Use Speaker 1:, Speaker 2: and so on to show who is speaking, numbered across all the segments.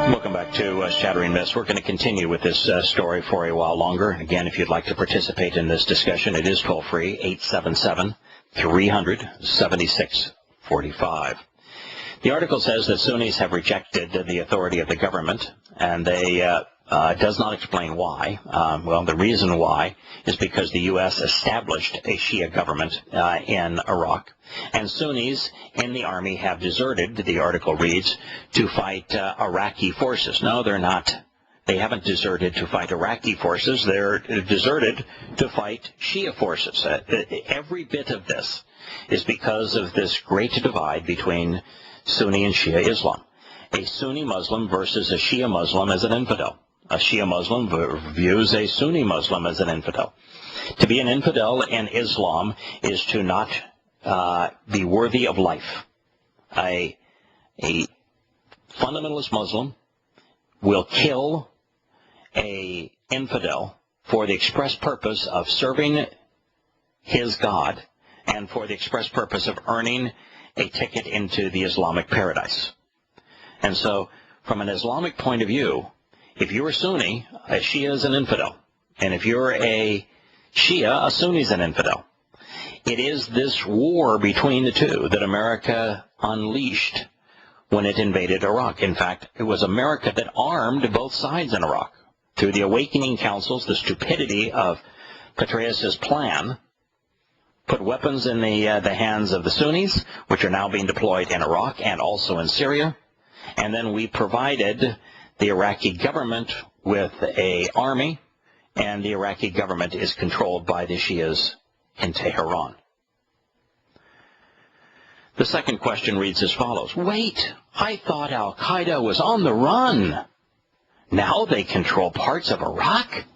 Speaker 1: Welcome back to Shattering Myths. We're going to continue with this story for a while longer. Again, if you'd like to participate in this discussion, it is toll-free, 877-300-7645. The article says that Sunnis have rejected the authority of the government, and they does not explain why. Well, the reason why is because the U.S. established a Shia government in Iraq, and Sunnis in the army have deserted, the article reads, to fight Iraqi forces. No, they're not. They haven't deserted to fight Iraqi forces. They're deserted to fight Shia forces. Every bit of this is because of this great divide between Sunni and Shia Islam. A Sunni Muslim versus a Shia Muslim as an infidel. A Shia Muslim views a Sunni Muslim as an infidel. To be an infidel in Islam is to not be worthy of life. A fundamentalist Muslim will kill a infidel for the express purpose of serving his God and for the express purpose of earning a ticket into the Islamic paradise. And so, from an Islamic point of view, if you're a Sunni, a Shia is an infidel. And if you're a Shia, a Sunni is an infidel. It is this war between the two that America unleashed when it invaded Iraq. In fact, it was America that armed both sides in Iraq. Through the awakening councils, the stupidity of Petraeus' plan put weapons in the hands of the Sunnis, which are now being deployed in Iraq and also in Syria. And then we provided the Iraqi government with an army, and the Iraqi government is controlled by the Shias in Tehran. The second question reads as follows. Wait, I thought al-Qaeda was on the run. Now they control parts of Iraq?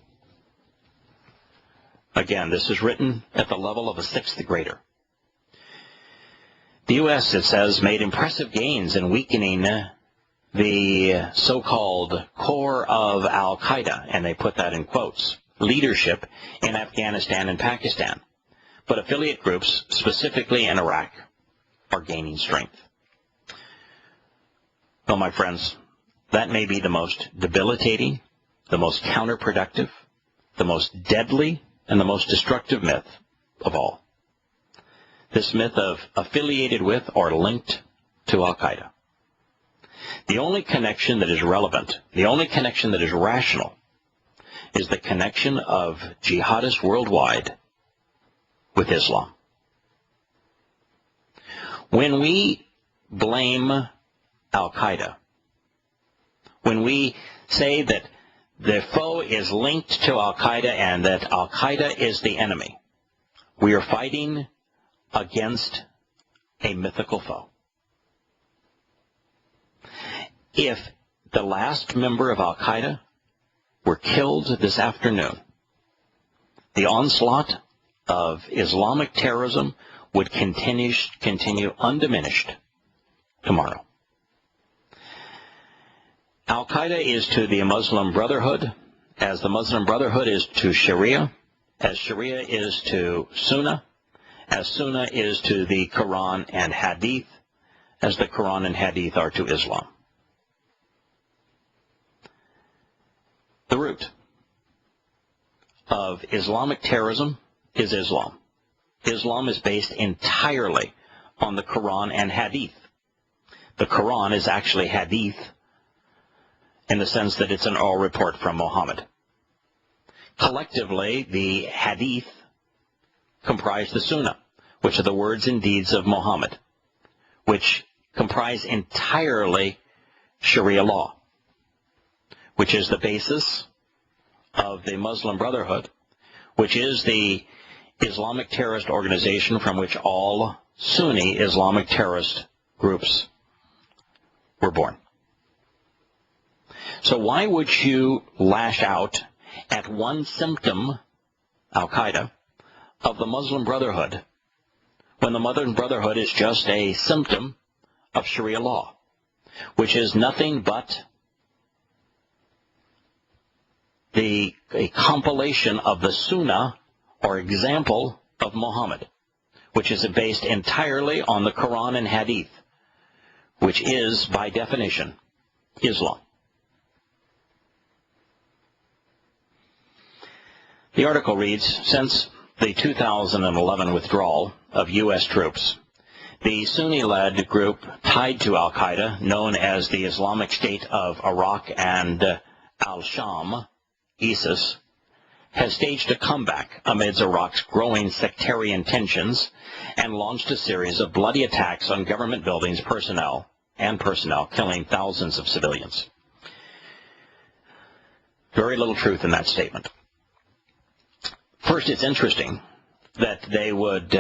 Speaker 1: Again, this is written at the level of a sixth grader. The U.S., it says, made impressive gains in weakening the so-called core of al-Qaeda, and they put that in quotes, leadership in Afghanistan and Pakistan. But affiliate groups, specifically in Iraq, are gaining strength. Well, my friends, that may be the most debilitating, the most counterproductive, the most deadly, and the most destructive myth of all. This myth of affiliated with or linked to al-Qaeda. The only connection that is relevant, the only connection that is rational, is the connection of jihadists worldwide with Islam. When we blame al-Qaeda, when we say that the foe is linked to al-Qaeda and that al-Qaeda is the enemy, we are fighting against a mythical foe. If the last member of al-Qaeda were killed this afternoon, the onslaught of Islamic terrorism would continue undiminished tomorrow. Al-Qaeda is to the Muslim Brotherhood as the Muslim Brotherhood is to Sharia, as Sharia is to Sunnah, as Sunnah is to the Quran and Hadith, as the Quran and Hadith are to Islam. The root of Islamic terrorism is Islam. Islam is based entirely on the Quran and Hadith. The Quran is actually Hadith in the sense that it's an oral report from Muhammad. Collectively, the Hadith comprise the Sunnah, which are the words and deeds of Muhammad, which comprise entirely Sharia law, which is the basis of the Muslim Brotherhood, which is the Islamic terrorist organization from which all Sunni Islamic terrorist groups were born. So why would you lash out at one symptom, al-Qaeda, of the Muslim Brotherhood, when the Muslim Brotherhood is just a symptom of Sharia law, which is nothing but a compilation of the Sunnah, or example, of Muhammad, which is based entirely on the Quran and Hadith, which is, by definition, Islam. The article reads, since the 2011 withdrawal of U.S. troops, the Sunni-led group tied to al-Qaeda, known as the Islamic State of Iraq and al-Sham, ISIS, has staged a comeback amidst Iraq's growing sectarian tensions and launched a series of bloody attacks on government buildings, personnel, killing thousands of civilians. Very little truth in that statement. First, it's interesting that they would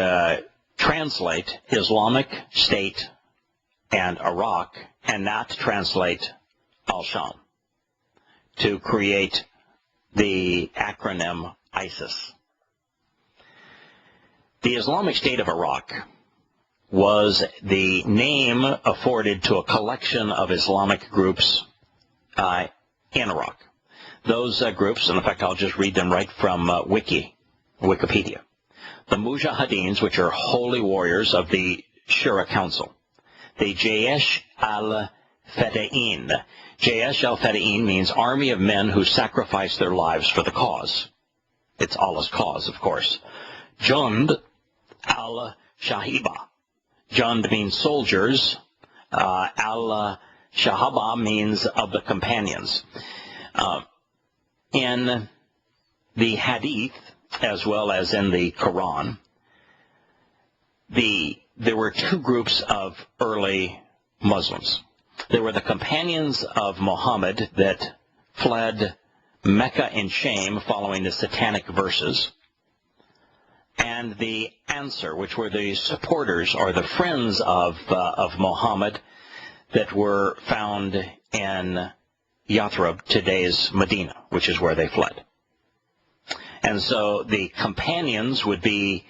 Speaker 1: translate Islamic State and Iraq and not translate al-Sham to create the acronym ISIS. The Islamic State of Iraq was the name afforded to a collection of Islamic groups in Iraq. Those groups, and in fact I'll just read them right from Wikipedia. The Mujahideens, which are holy warriors of the Shura Council. The Jaysh al-Fadain. Jaysh al-Fadain means army of men who sacrifice their lives for the cause. It's Allah's cause, of course. Jund al-Shahiba. Jund means soldiers. Al-Shahaba means of the companions. In the Hadith, as well as in the Quran, there were two groups of early Muslims. There were the companions of Muhammad that fled Mecca in shame following the satanic verses, and the Ansar, which were the supporters or the friends of Muhammad that were found in Yathrib, today's Medina, which is where they fled. And so the companions would be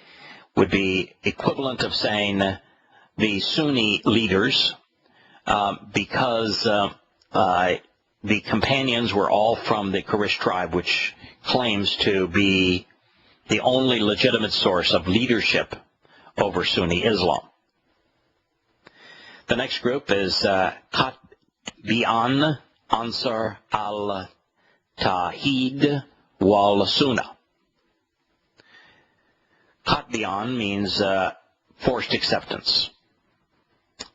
Speaker 1: equivalent of saying the Sunni leaders, because the companions were all from the Quraysh tribe, which claims to be the only legitimate source of leadership over Sunni Islam. The next group is Qatbi'an Ansar al-Tawhid wal-Sunnah. Qatbi'an means forced acceptance.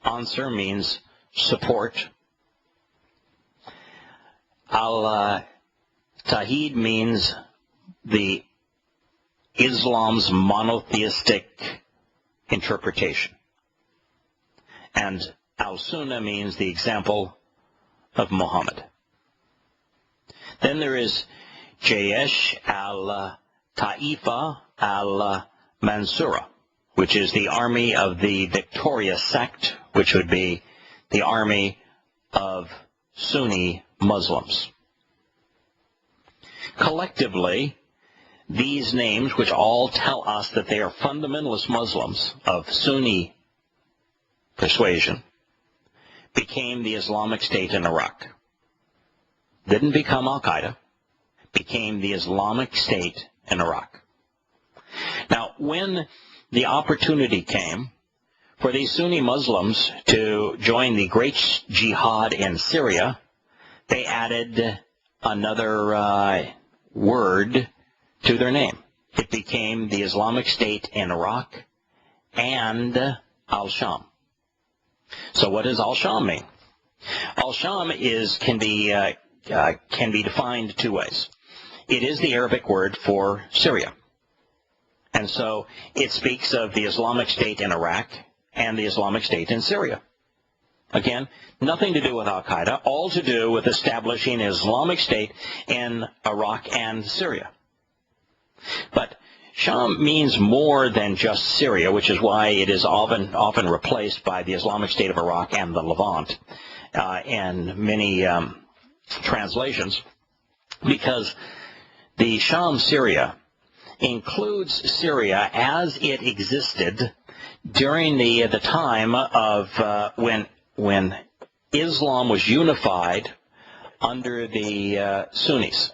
Speaker 1: Ansar means support. Al-Tawhid means the Islam's monotheistic interpretation. And al-Sunnah means the example of Muhammad. Then there is Jaysh al-Ta'ifa al-Mansura, which is the army of the victorious sect, which would be the army of Sunni Muslims. Collectively, these names, which all tell us that they are fundamentalist Muslims of Sunni persuasion, became the Islamic State in Iraq. Didn't become al-Qaeda, became the Islamic State in Iraq. Now, when the opportunity came for these Sunni Muslims to join the great jihad in Syria, they added another word to their name. It became the Islamic State in Iraq and al-Sham. So what does al-Sham mean? Al-Sham can be defined two ways. It is the Arabic word for Syria. And so it speaks of the Islamic State in Iraq and the Islamic State in Syria. Again, nothing to do with al-Qaeda, all to do with establishing an Islamic State in Iraq and Syria. But Sham means more than just Syria, which is why it is often replaced by the Islamic State of Iraq and the Levant in many translations, because the Sham Syria includes Syria as it existed during the time of when Islam was unified under the Sunnis,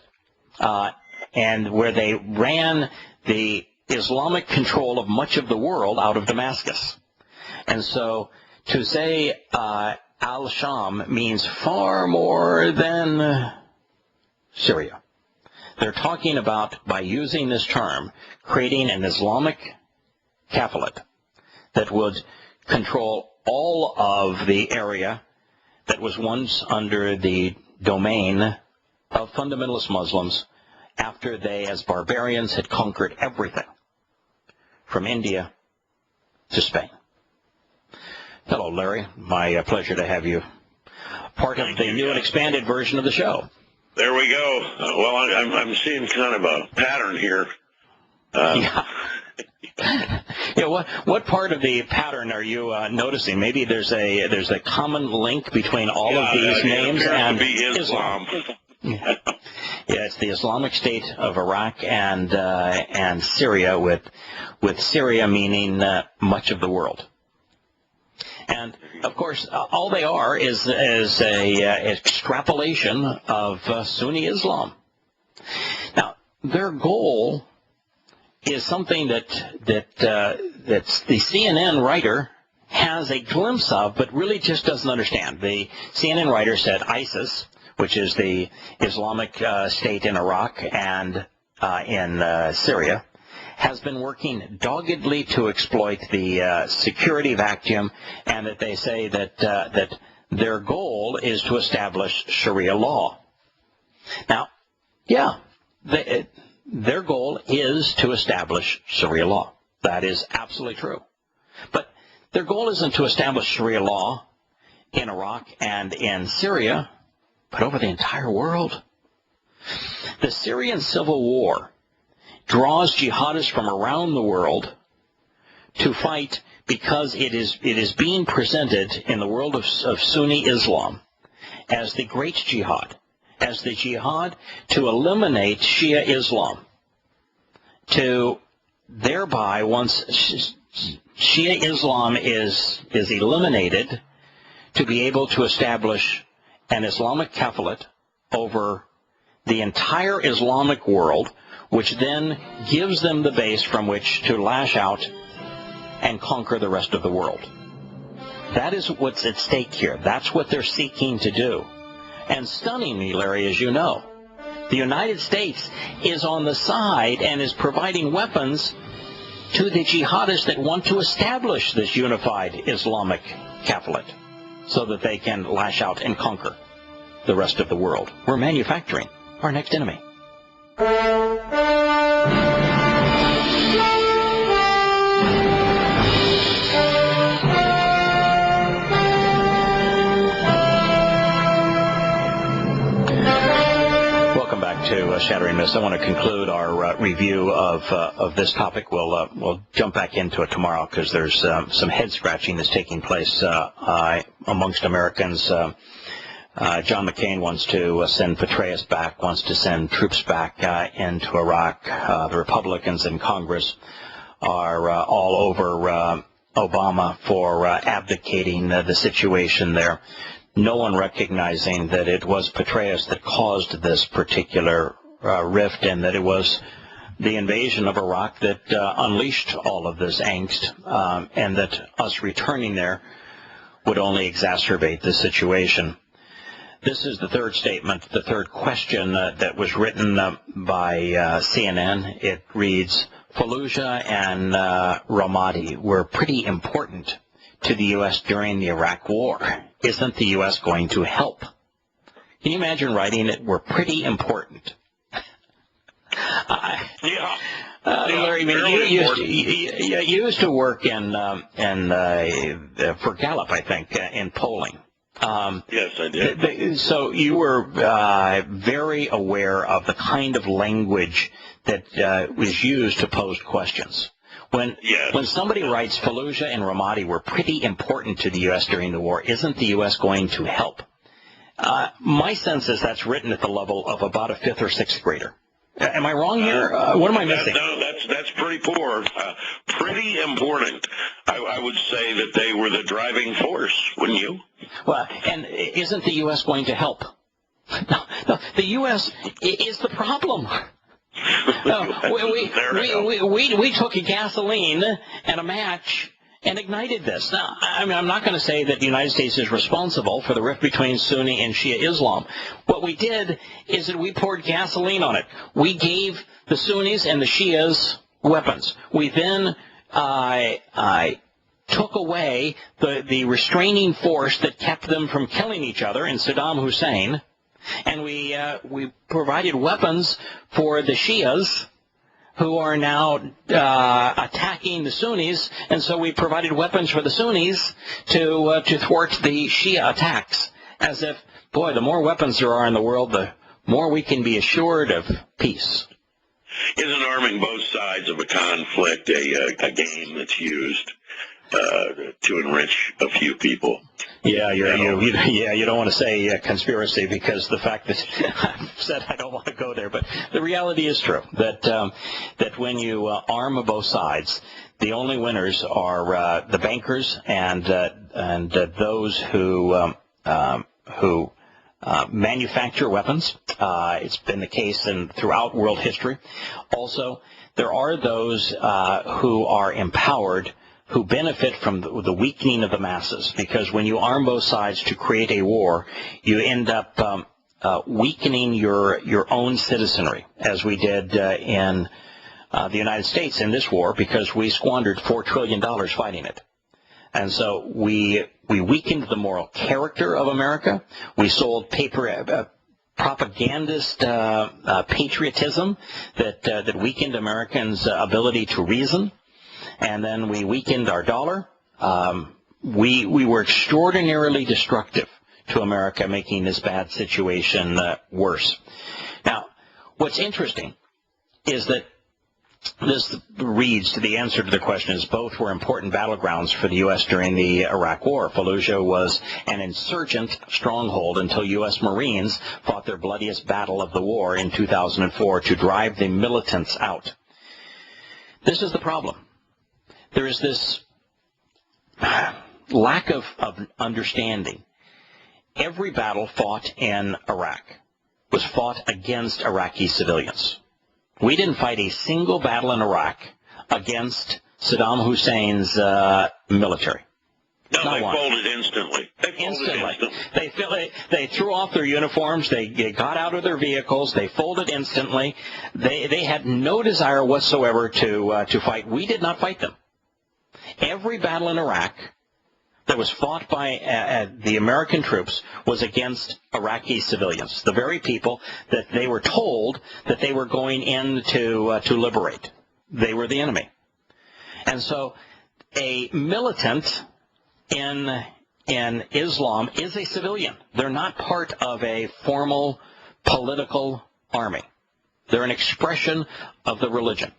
Speaker 1: and where they ran the Islamic control of much of the world out of Damascus. And so to say al-Sham means far more than Syria. They're talking about, by using this term, creating an Islamic caliphate that would control all of the area that was once under the domain of fundamentalist Muslims after they, as barbarians, had conquered everything from India to Spain. Hello, Larry. My pleasure to have you part of the new and expanded version of the show.
Speaker 2: There we go. Well, I'm seeing kind of a pattern here.
Speaker 1: Yeah. What part of the pattern are you noticing? Maybe there's a common link between all of these names and Islam. Yeah, it's the Islamic State of Iraq and Syria, with Syria meaning much of the world. And of course, all they are is a extrapolation of Sunni Islam. Now, their goal is something that the CNN writer has a glimpse of, but really just doesn't understand. The CNN writer said ISIS, which is the Islamic State in Iraq and in Syria, has been working doggedly to exploit the security vacuum, and that they say that their goal is to establish Sharia law. Now, yeah, their goal is to establish Sharia law. That is absolutely true. But their goal isn't to establish Sharia law in Iraq and in Syria, but over the entire world. The Syrian civil war draws jihadists from around the world to fight because it is being presented in the world of Sunni Islam as the great jihad, as the jihad to eliminate Shia Islam, to thereby, once Shia Islam is eliminated, to be able to establish an Islamic caliphate over the entire Islamic world, which then gives them the base from which to lash out and conquer the rest of the world. That is what's at stake here. That's what they're seeking to do. And stunningly, Larry, as you know, the United States is on the side and is providing weapons to the jihadists that want to establish this unified Islamic caliphate so that they can lash out and conquer the rest of the world. We're manufacturing our next enemy. Welcome back to Shattering Myths. I want to conclude our review of this topic. We'll jump back into it tomorrow because there's some head scratching that's taking place amongst Americans. John McCain wants to send Petraeus back, wants to send troops back into Iraq. The Republicans in Congress are all over Obama for abdicating the situation there. No one recognizing that it was Petraeus that caused this particular rift, and that it was the invasion of Iraq that unleashed all of this angst, and that us returning there would only exacerbate the situation. This is the third statement, the third question that was written by CNN. It reads, Fallujah and Ramadi were pretty important to the U.S. during the Iraq War. Isn't the U.S. going to help? Can you imagine writing it? We're pretty important. Larry, you used to work for Gallup, I think, in polling.
Speaker 2: Yes, I did.
Speaker 1: So you were very aware of the kind of language that was used to pose questions. When somebody writes Fallujah and Ramadi were pretty important to the U.S. during the war, isn't the U.S. going to help? My sense is that's written at the level of about a fifth or sixth grader. Am I wrong here? What am I missing?
Speaker 2: No, that's pretty poor. Pretty important. I would say that they were the driving force, wouldn't you?
Speaker 1: Well, and isn't the U.S. going to help? No, the U.S. is the problem. No, we took a gasoline and a match and ignited this. Now, I mean, I'm not going to say that the United States is responsible for the rift between Sunni and Shia Islam. What we did is that we poured gasoline on it. We gave the Sunnis and the Shias weapons. We then took away the restraining force that kept them from killing each other in Saddam Hussein, and we provided weapons for the Shias who are now attacking the Sunnis, and so we provided weapons for the Sunnis to thwart the Shia attacks, as if, boy, the more weapons there are in the world, the more we can be assured of peace.
Speaker 2: Isn't arming both sides of a conflict a game that's used to enrich a few people?
Speaker 1: Yeah, you don't want to say conspiracy, because the fact that I've said I don't want to go there, but the reality is true that when you arm both sides, the only winners are the bankers and those who manufacture weapons. It's been the case throughout world history. Also, there are those who are empowered, who benefit from the weakening of the masses, because when you arm both sides to create a war, you end up weakening your own citizenry, as we did in the United States in this war, because we squandered $4 trillion fighting it. And so we weakened the moral character of America. We sold propagandist patriotism that weakened Americans' ability to reason. And then we weakened our dollar. We were extraordinarily destructive to America, making this bad situation worse. Now, what's interesting is that this reads to the answer to the question is both were important battlegrounds for the U.S. during the Iraq War. Fallujah was an insurgent stronghold until U.S. Marines fought their bloodiest battle of the war in 2004 to drive the militants out. This is the problem. There is this lack of understanding. Every battle fought in Iraq was fought against Iraqi civilians. We didn't fight a single battle in Iraq against Saddam Hussein's military.
Speaker 2: No, they folded instantly.
Speaker 1: They threw off their uniforms. They got out of their vehicles. They folded instantly. They had no desire whatsoever to fight. We did not fight them. Every battle in Iraq that was fought by the American troops was against Iraqi civilians, the very people that they were told that they were going in to liberate. They were the enemy. And so a militant in Islam is a civilian. They're not part of a formal political army. They're an expression of the religion.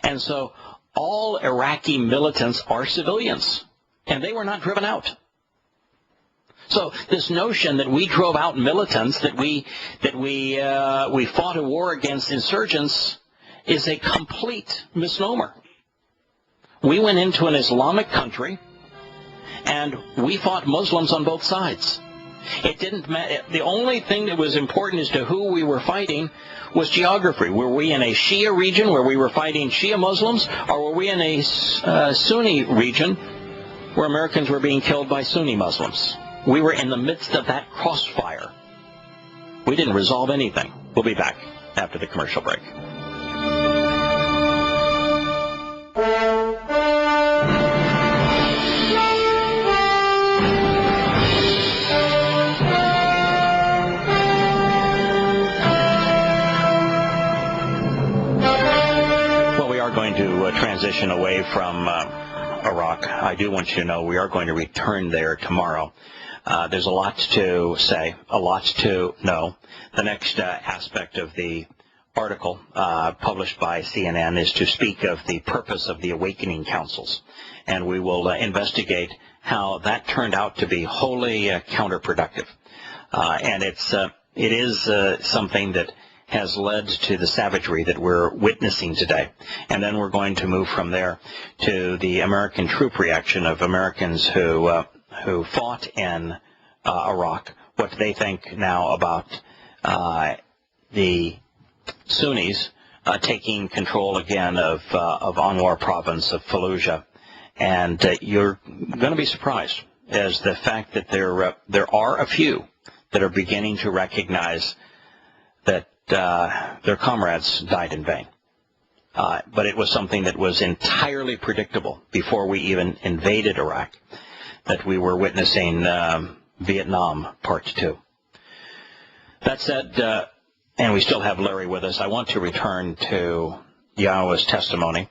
Speaker 1: And so all Iraqi militants are civilians, and they were not driven out. So this notion that we drove out militants, that we fought a war against insurgents, is a complete misnomer. We went into an Islamic country, and we fought Muslims on both sides. It didn't matter. The only thing that was important as to who we were fighting was geography. Were we in a Shia region where we were fighting Shia Muslims, or were we in a Sunni region where Americans were being killed by Sunni Muslims? We were in the midst of that crossfire. We didn't resolve anything. We'll be back after the commercial break. Transition away from Iraq. I do want you to know we are going to return there tomorrow. There's a lot to say, a lot to know. The next aspect of the article published by CNN is to speak of the purpose of the awakening councils, and we will investigate how that turned out to be wholly counterproductive. And it is something that has led to the savagery that we're witnessing today. And then we're going to move from there to the American troop reaction of Americans who fought in Iraq, what they think now about the Sunnis taking control again of Anwar province of Fallujah, you're going to be surprised as the fact that there are a few that are beginning to recognize that their comrades died in vain. But it was something that was entirely predictable before we even invaded Iraq, that we were witnessing Vietnam Part 2. That said, and we still have Larry with us, I want to return to Yahowah's testimony.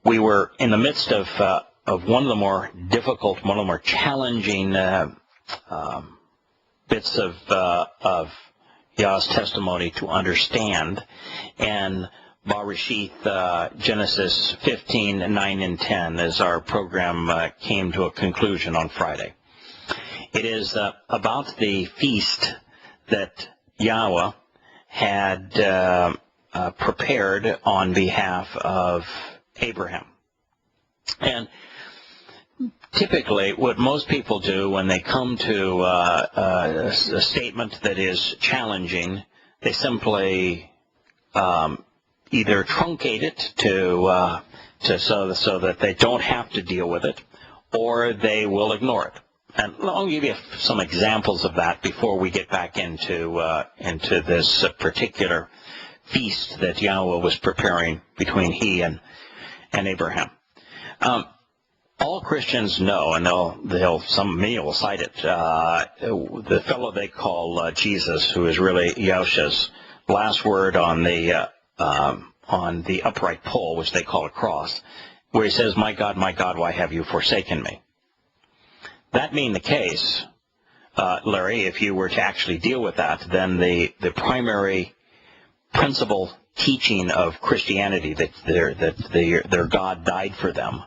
Speaker 1: We were in the midst of one of the more difficult, one of the more challenging bits of Yahowah's testimony to understand, and Bereshith, Genesis 15, 9, and 10, as our program came to a conclusion on Friday. It is about the feast that Yahowah had prepared on behalf of Abraham. And typically, what most people do when they come to a statement that is challenging, they simply either truncate it so that they don't have to deal with it, or they will ignore it. And I'll give you some examples of that before we get back into this particular feast that Yahowah was preparing between he and Abraham. All Christians know, and many will cite it, the fellow they call Jesus, who is really Yahushua's last word on the upright pole, which they call a cross, where he says, my God, why have you forsaken me?" That being the case, Larry, if you were to actually deal with that, then the primary principal teaching of Christianity, that their God died for them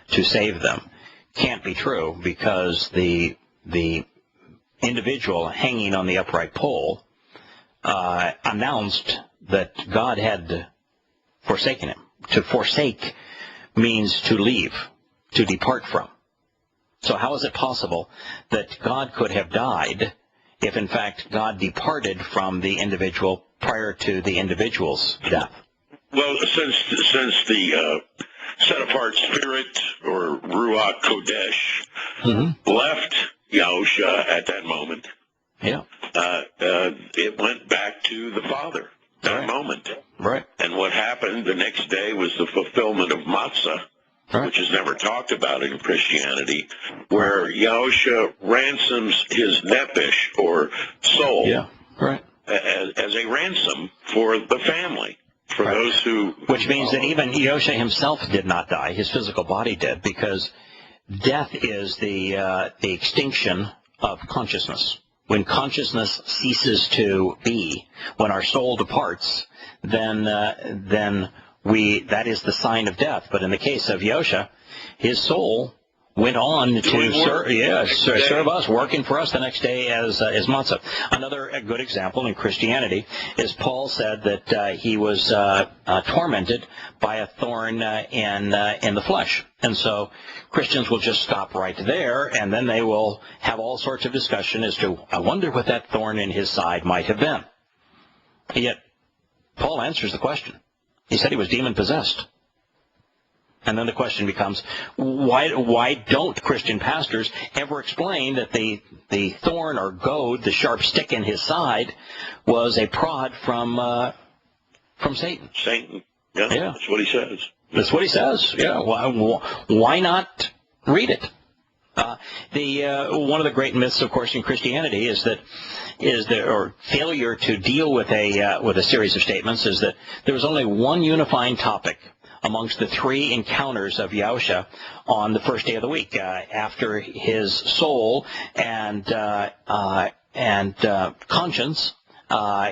Speaker 1: to save them, can't be true, because the individual hanging on the upright pole announced that God had forsaken him. To forsake means to leave, to depart from. So how is it possible that God could have died if, in fact, God departed from the individual prior to the individual's death?
Speaker 2: Well, since the set-apart spirit, or Ruach Kodesh, left Yahushua at that moment, it went back to the Father, that moment.
Speaker 1: Right.
Speaker 2: And what happened the next day was the fulfillment of Matzah, which is never talked about in Christianity, where Yahushua ransoms his nephesh, or soul, as a ransom for the family, for those who...
Speaker 1: Which means that even Yahushua himself did not die. His physical body did, because death is the extinction of consciousness. When consciousness ceases to be, when our soul departs, then that is the sign of death. But in the case of Yahushua, his soul went on to serve us, working for us the next day as matzah. Another good example in Christianity is Paul said that he was tormented by a thorn in the flesh. And so Christians will just stop right there, and then they will have all sorts of discussion as to, I wonder what that thorn in his side might have been. Yet Paul answers the question. He said he was demon-possessed. And then the question becomes, why don't Christian pastors ever explain that the thorn or goad, the sharp stick in his side, was a prod from Satan?
Speaker 2: Satan. Yeah, that's what he says.
Speaker 1: That's what he says. Yeah. Why not read it? One of the great myths, of course, in Christianity is the failure to deal with a series of statements is that there was only one unifying topic amongst the three encounters of Yahushua on the first day of the week, after his soul and conscience.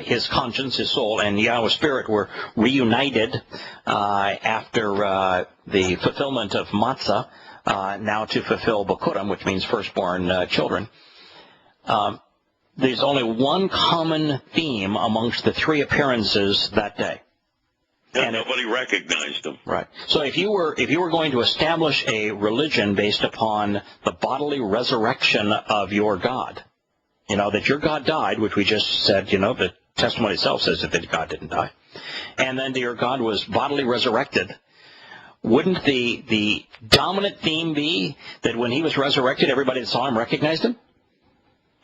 Speaker 1: His conscience, his soul, and Yahweh's spirit were reunited after the fulfillment of Matzah, now to fulfill Bakurim, which means firstborn children. There's only one common theme amongst the three appearances that day.
Speaker 2: And nobody recognized them.
Speaker 1: Right. So if you were going to establish a religion based upon the bodily resurrection of your God, that your God died, which we just said, the testimony itself says that God didn't die, and then your God was bodily resurrected, wouldn't the dominant theme be that when he was resurrected, everybody that saw him recognized him?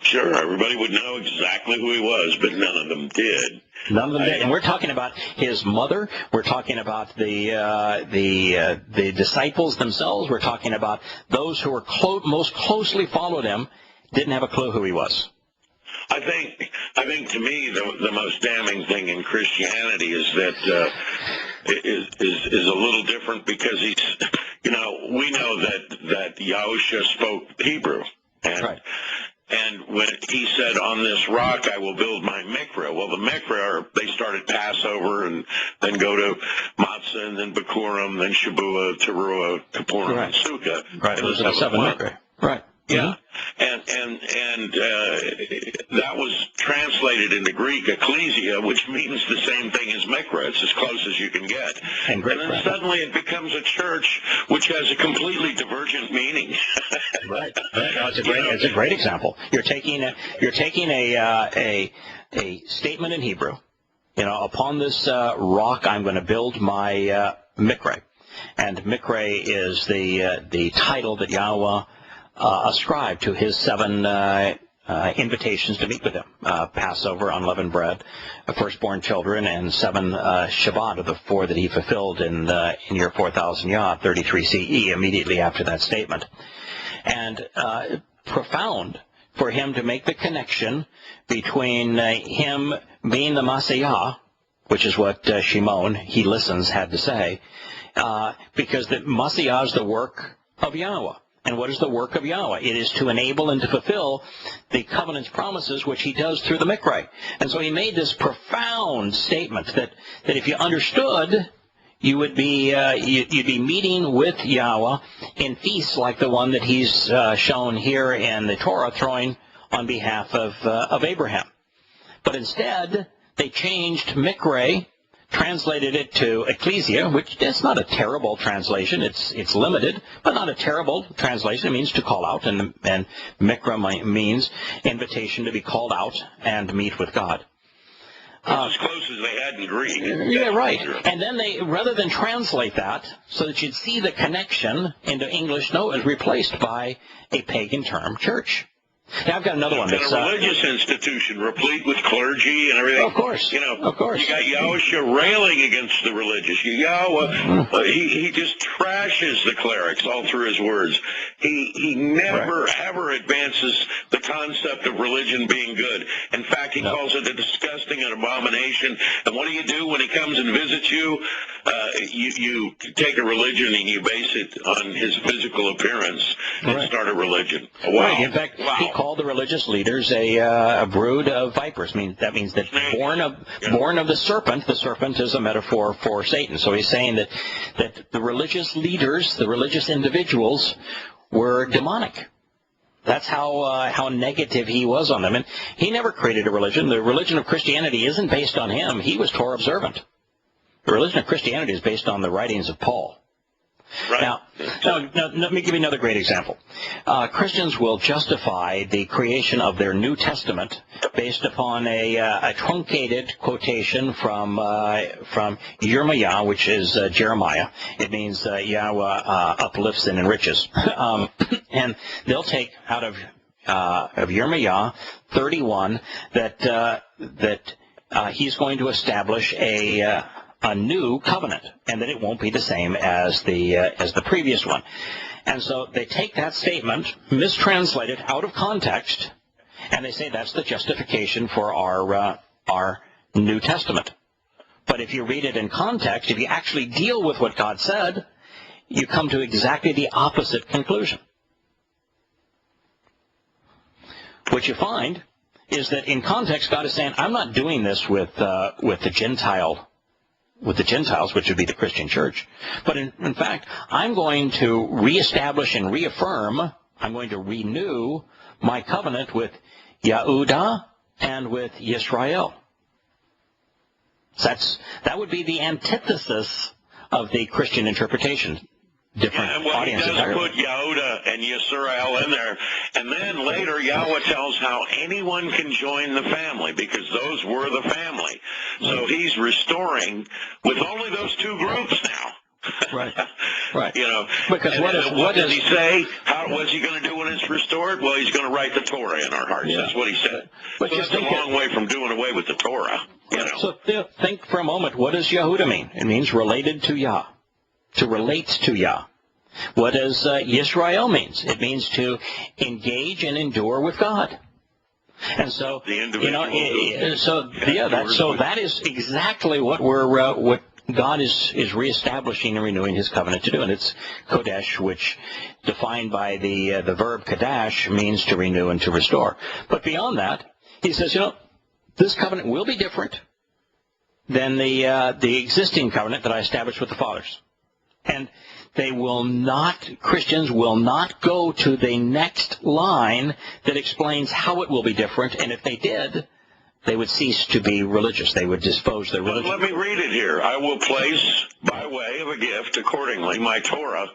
Speaker 2: Sure, everybody would know exactly who he was, but none of them did.
Speaker 1: None of them did. And we're talking about his mother. We're talking about the disciples themselves. We're talking about those who were most closely followed him didn't have a clue who he was.
Speaker 2: I think to me the most damning thing in Christianity is that is a little different because he's, we know that Yahusha spoke Hebrew, and
Speaker 1: right.
Speaker 2: And when he said, on this rock I will build my mikveh, well, the mikveh, they started Passover and then go to Matzah and then Bikurim, then Shabuah, Teruah, Kippurim, and Sukkah.
Speaker 1: Right, those are the 7 mikveh. Right.
Speaker 2: Yeah, and that was translated into Greek, ecclesia, which means the same thing as mikveh. It's as close as you can get. And then suddenly it becomes a church which has a completely divergent meaning.
Speaker 1: Right. No, it's a great example. You're taking a statement in Hebrew. Upon this rock I'm going to build my mikveh, and mikveh is the title that Yahowah ascribed to his 7 invitations to meet with him. Passover, unleavened bread, firstborn children, and 7 Shabbat of the 4 that he fulfilled in year 4000 Yah, 33 CE, immediately after that statement. And profound for him to make the connection between him being the Messiah, which is what Shimon, he listens, had to say, because the Messiah is the work of Yahowah. And what is the work of Yahowah? It is to enable and to fulfill the covenant's promises, which he does through the mikveh. And so he made this profound statement that if you understood, you would be you'd be meeting with Yahowah in feasts like the one that he's shown here in the Torah, throwing on behalf of Abraham. But instead, they changed mikveh, translated it to ecclesia, which is not a terrible translation. It's limited, but not a terrible translation. It means to call out, and mikveh means invitation to be called out and meet with God.
Speaker 2: As close as they had in Greek.
Speaker 1: Yeah, right. And then they, rather than translate that so that you'd see the connection into English, no, it was replaced by a pagan term, church. Now, I've got another one.
Speaker 2: It's a religious institution, replete with clergy and everything.
Speaker 1: Of course. Of course.
Speaker 2: You got Yahusha railing against the religious. Yahowah, he just trashes the clerics all through his words. He never, ever advances the concept of religion being good. In fact, he calls it a disgusting and abomination. And what do you do when he comes and visits you? You take a religion and you base it on his physical appearance and start a religion. Wow.
Speaker 1: Right. In fact, he called the religious leaders a brood of vipers. That means that born of the serpent is a metaphor for Satan. So he's saying that the religious leaders, the religious individuals, were demonic. That's how negative he was on them. And he never created a religion. The religion of Christianity isn't based on him. He was Torah observant. The religion of Christianity is based on the writings of Paul.
Speaker 2: Right.
Speaker 1: Now, let me give you another great example. Christians will justify the creation of their New Testament based upon a truncated quotation from Yirmiyah, which is Jeremiah. It means Yahowah uplifts and enriches. And they'll take out of Yirmiyah 31 that he's going to establish a new covenant, and that it won't be the same as the previous one. And so they take that statement, mistranslate it out of context, and they say that's the justification for our New Testament. But if you read it in context, if you actually deal with what God said, you come to exactly the opposite conclusion. What you find is that in context, God is saying, I'm not doing this with the Gentiles, which would be the Christian church. But in fact, I'm going to reestablish and reaffirm, I'm going to renew my covenant with Yehudah and with Yisrael. That would be the antithesis of the Christian interpretation. Different audience entirely.
Speaker 2: He does put Yehudah and Yisrael in there. And then later, Yahowah tells how anyone can join the family, because those were the family. So he's restoring with only those 2 groups now.
Speaker 1: Right. Right.
Speaker 2: You know,
Speaker 1: because
Speaker 2: what does he say? What's he going to do when it's restored? Well, he's going to write the Torah in our hearts. Yeah. That's what he said. But so that's a long way from doing away with the Torah. You know.
Speaker 1: So think for a moment, what does Yehuda mean? It means related to Yah, to relate to Yah. What does Yisrael means? It means to engage and endure with God. And so, that is exactly what what God is reestablishing and renewing His covenant to do, and it's Kodesh, which, defined by the verb Kadash, means to renew and to restore. But beyond that, He says, this covenant will be different than the existing covenant that I established with the fathers, and Christians will not go to the next line that explains how it will be different, and if they did, they would cease to be religious. They would dispose their religion.
Speaker 2: Let me read it here. I will place, by way of a gift, accordingly, my Torah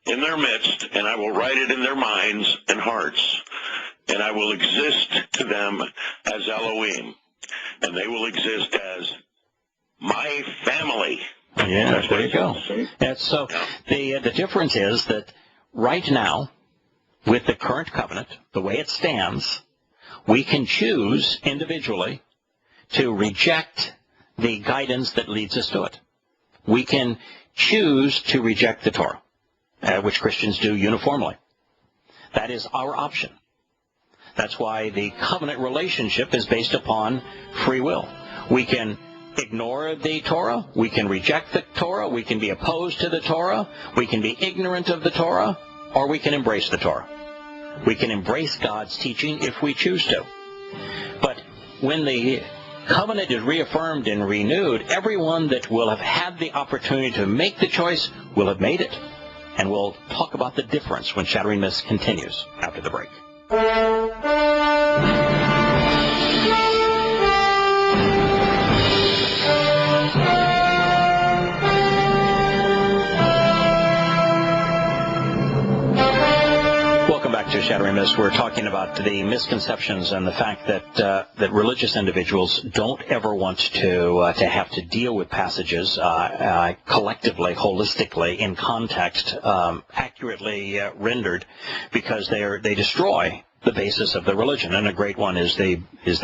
Speaker 2: in their midst, and I will write it in their minds and hearts, and I will exist to them as Elohim, and they will exist as my family.
Speaker 1: Yeah, there you go. And so the difference is that right now, with the current covenant, the way it stands, we can choose individually to reject the guidance that leads us to it. We can choose to reject the Torah, which Christians do uniformly. That is our option. That's why the covenant relationship is based upon free will. We can ignore the Torah, we can reject the Torah, we can be opposed to the Torah, we can be ignorant of the Torah, or we can embrace the Torah. We can embrace God's teaching if we choose to. But when the covenant is reaffirmed and renewed, everyone that will have had the opportunity to make the choice will have made it. And we'll talk about the difference when Shattering Myths continues after the break. To Shattering Myths, we're talking about the misconceptions and the fact that religious individuals don't ever want to have to deal with passages collectively, holistically, in context, accurately rendered, because they destroy the basis of the religion. And a great one is the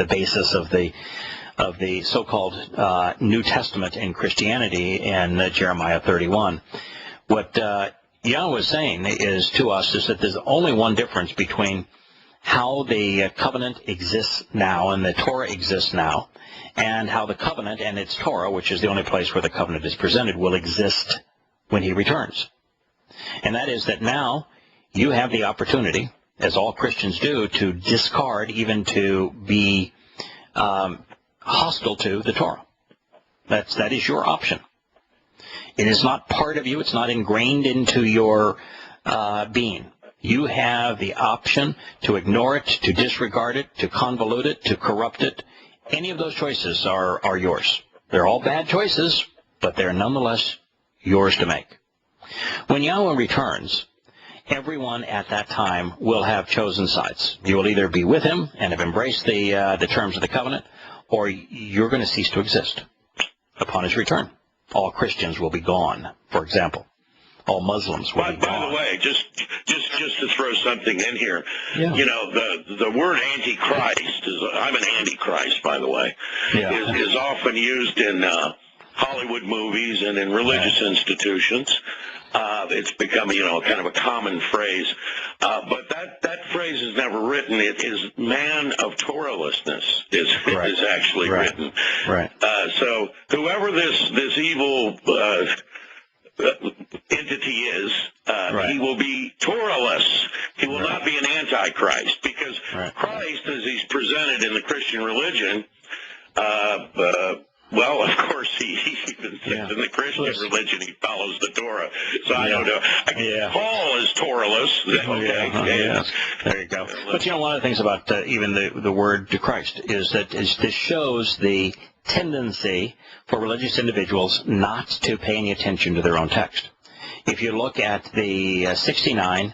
Speaker 1: basis of the so-called New Testament in Christianity in Jeremiah 31. What Yahowah is saying is that there's only one difference between how the covenant exists now and the Torah exists now, and how the covenant and its Torah, which is the only place where the covenant is presented, will exist when He returns. And that is that now you have the opportunity, as all Christians do, to discard, even to be hostile to the Torah. That is your option. It is not part of you. It's not ingrained into your being. You have the option to ignore it, to disregard it, to convolute it, to corrupt it. Any of those choices are yours. They're all bad choices, but they're nonetheless yours to make. When Yahowah returns, everyone at that time will have chosen sides. You will either be with Him and have embraced the terms of the covenant, or you're going to cease to exist upon His return. All Christians will be gone, for example. All Muslims will be gone.
Speaker 2: By the way, just to throw something in here,
Speaker 1: yeah.
Speaker 2: The word antichrist I'm an antichrist, by the way,
Speaker 1: yeah.
Speaker 2: is often used in Hollywood movies and in religious institutions. It's become, kind of a common phrase. But that phrase is never written. It is man of Torahlessness is actually written.
Speaker 1: Right.
Speaker 2: So whoever this evil entity is, he will be Torahless. He will not be an antichrist, because Christ, as He's presented in the Christian religion, well, of course, he even says in the Christian religion he follows the Torah. So I don't know. Paul is Torahless. Okay.
Speaker 1: There you go. But one of the things about even the word to Christ is that this shows the tendency for religious individuals not to pay any attention to their own text. If you look at the 69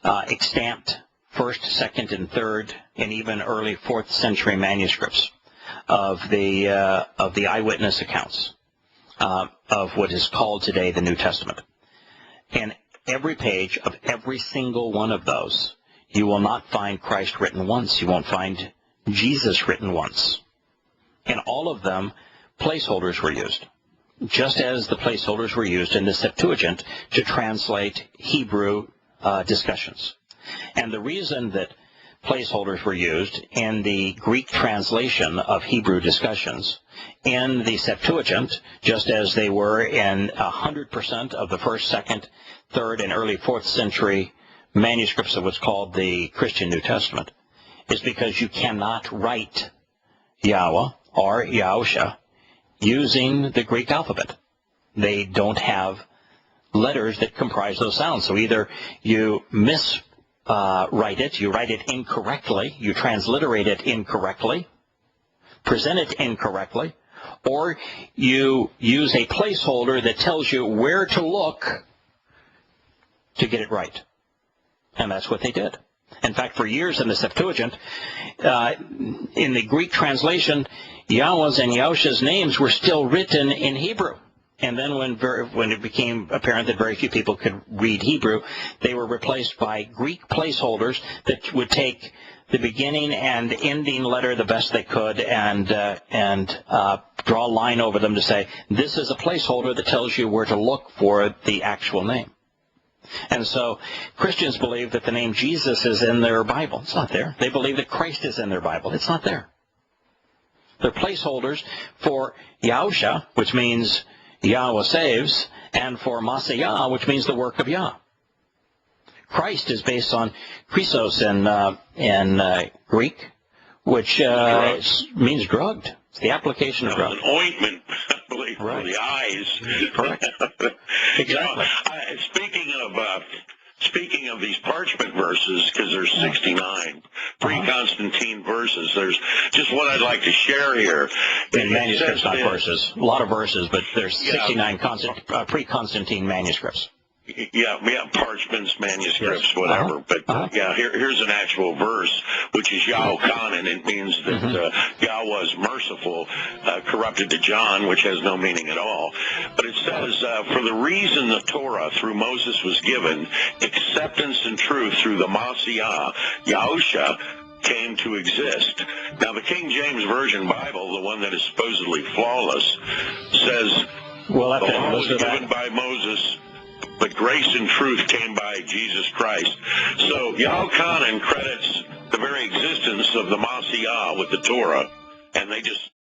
Speaker 1: extant 1st, 2nd, and 3rd, and even early 4th century manuscripts of the eyewitness accounts of what is called today the New Testament. And every page of every single one of those, you will not find Christ written once. You won't find Jesus written once. In all of them, placeholders were used, just as the placeholders were used in the Septuagint to translate Hebrew discussions. And the reason that placeholders were used in the Greek translation of Hebrew discussions in the Septuagint, just as they were in 100% of the 1st, 2nd, 3rd, and early 4th century manuscripts of what's called the Christian New Testament, is because you cannot write Yahowah or Yahusha using the Greek alphabet. They don't have letters that comprise those sounds. So either you write it, you write it incorrectly, you transliterate it incorrectly, present it incorrectly, or you use a placeholder that tells you where to look to get it right. And that's what they did. In fact, for years in the Septuagint, in the Greek translation, Yahweh's and Yahusha's names were still written in Hebrew. And then when it became apparent that very few people could read Hebrew, they were replaced by Greek placeholders that would take the beginning and ending letter the best they could and draw a line over them to say, this is a placeholder that tells you where to look for the actual name. And so Christians believe that the name Jesus is in their Bible. It's not there. They believe that Christ is in their Bible. It's not there. They're placeholders for Yahusha, which means Yahweh saves, and for Messiah, which means the work of Yah. Christ is based on Christos in Greek, which means drugged. It's the application of drug.
Speaker 2: An ointment, I believe, for the eyes.
Speaker 1: Correct. Exactly.
Speaker 2: Speaking of these parchment verses, because there's 69 pre-Constantine verses, there's just what I'd like to share here.
Speaker 1: In manuscripts, not verses. A lot of verses, but there's 69 pre-Constantine manuscripts.
Speaker 2: Yeah, parchments, manuscripts, whatever. But here's an actual verse, which is Yahowah, and it means that Yahweh is merciful, corrupted to John, which has no meaning at all. But it says, for the reason the Torah through Moses was given, acceptance and truth through the Messiah, Yahusha, came to exist. Now, the King James Version Bible, the one that is supposedly flawless, says, the law was given by Moses, but grace and truth came by Jesus Christ. So Yahowah credits the very existence of the Messiah with the Torah, and they just